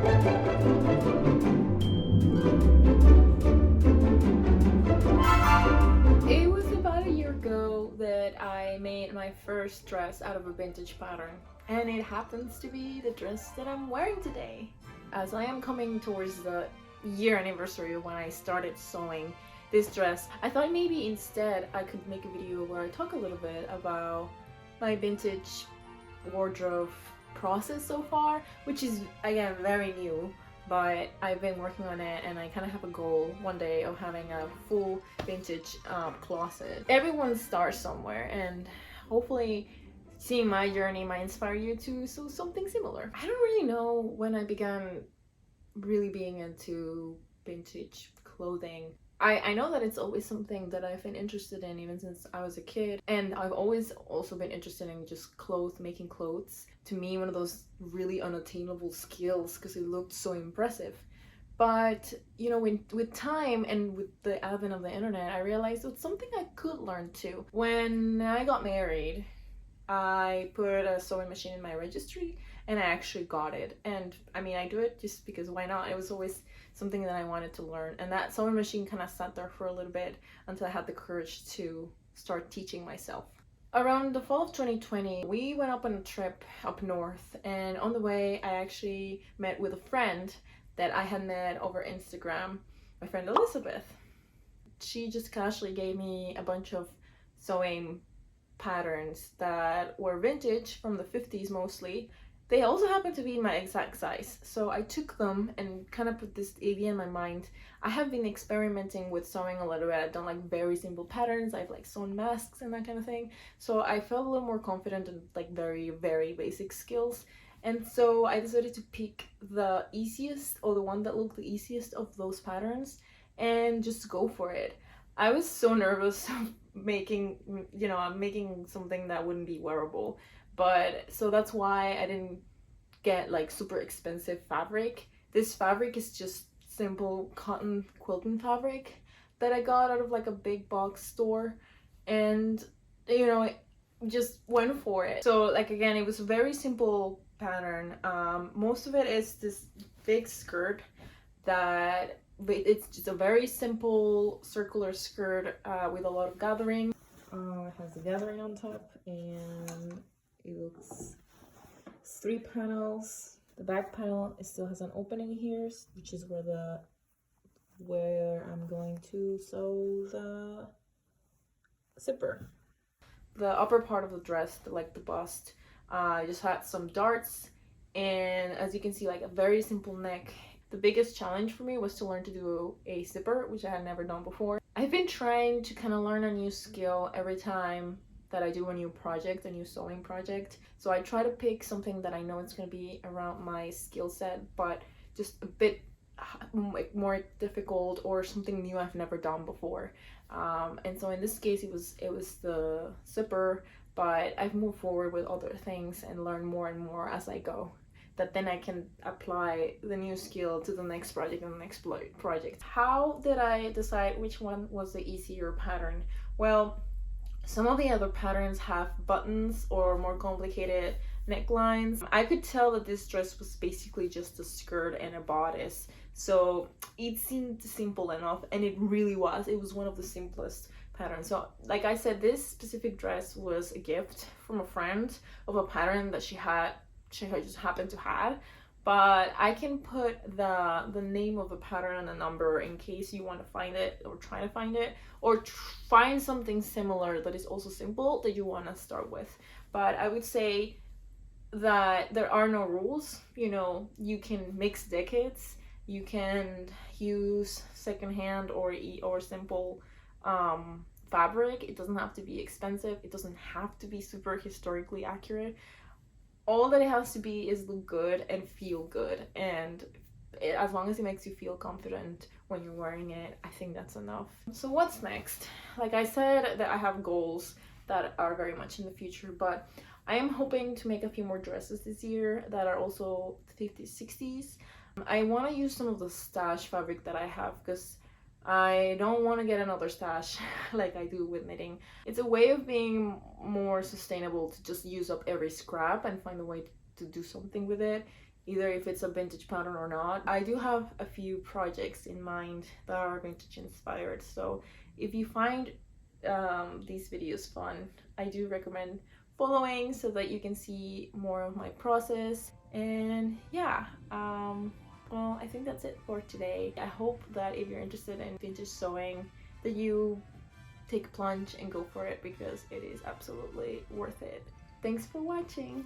It was about a year ago that I made my first dress out of a vintage pattern, and it happens to be the dress that I'm wearing today. As I am coming towards the year anniversary of when I started sewing this dress, I thought maybe instead I could make a video where I talk a little bit about my vintage wardrobe process so far, which is again very new, but I've been working on it, and I kind of have a goal one day of having a full vintage closet. Everyone starts somewhere, and hopefully seeing my journey might inspire you to sew something similar. I don't really know when I began really being into vintage clothing. I know that it's always something that I've been interested in even since I was a kid, and I've always also been interested in just making clothes. To me, one of those really unattainable skills because it looked so impressive. But you know, with time and with the advent of the internet, I realized it's something I could learn too. When I got married, I put a sewing machine in my registry, and I actually got it. And I mean, I do it just because why not? It was always something that I wanted to learn, and that sewing machine kind of sat there for a little bit until I had the courage to start teaching myself. Around the fall of 2020, we went up on a trip up north, and on the way I actually met with a friend that I had met over Instagram, my friend Elizabeth. She just casually gave me a bunch of sewing patterns that were vintage from the 50s mostly. They also happened to be my exact size, so I took them and kind of put this idea in my mind. I have been experimenting with sewing a little bit. I've done like very simple patterns. I've like sewn masks and that kind of thing, so I felt a little more confident in like very basic skills. And so I decided to pick the easiest, or the one that looked the easiest of those patterns, and just go for it. I was so nervous of making, I'm making something that wouldn't be wearable. But so that's why I didn't get like super expensive fabric. This fabric is just simple cotton quilting fabric that I got out of like a big box store, and just went for it. So like again, it was a very simple pattern. Most of it is this big skirt that it's just a very simple circular skirt with a lot of gathering. It has the gathering on top, and it looks 3 panels. The back panel, it still has an opening here, which is where I'm going to sew the zipper. The upper part of the dress, like the bust, just had some darts, and as you can see, like a very simple neck. The biggest challenge for me was to learn to do a zipper, which I had never done before. I've been trying to kind of learn a new skill every time that I do a new project, a new sewing project. So I try to pick something that I know it's going to be around my skill set, but just a bit more difficult, or something new I've never done before. And so in this case, it was the zipper, but I've moved forward with other things and learn more and more as I go, that then I can apply the new skill to the next project and the next project. How did I decide which one was the easier pattern? Well, some of the other patterns have buttons or more complicated necklines. I could tell that this dress was basically just a skirt and a bodice, so it seemed simple enough, and it really was. It was one of the simplest patterns. So like I said, this specific dress was a gift from a friend of a pattern that she just happened to have. But I can put the name of the pattern and a number in case you want to find it, or try to find it, or find something similar that is also simple that you want to start with. But I would say that there are no rules. You can mix decades, you can use secondhand or simple fabric. It doesn't have to be expensive, it doesn't have to be super historically accurate. All that it has to be is look good and feel good, and as long as it makes you feel confident when you're wearing it, I think that's enough. So what's next? Like I said, that I have goals that are very much in the future, but I am hoping to make a few more dresses this year that are also 50s, 60s. I want to use some of the stash fabric that I have, because I don't want to get another stash like I do with knitting. It's a way of being more sustainable to just use up every scrap and find a way to do something with it. either if it's a vintage pattern or not. I do have a few projects in mind that are vintage inspired, so if you find these videos fun, I do recommend following so that you can see more of my process. And yeah, well, I think that's it for today. I hope that if you're interested in vintage sewing, that you take a plunge and go for it, because it is absolutely worth it. Thanks for watching.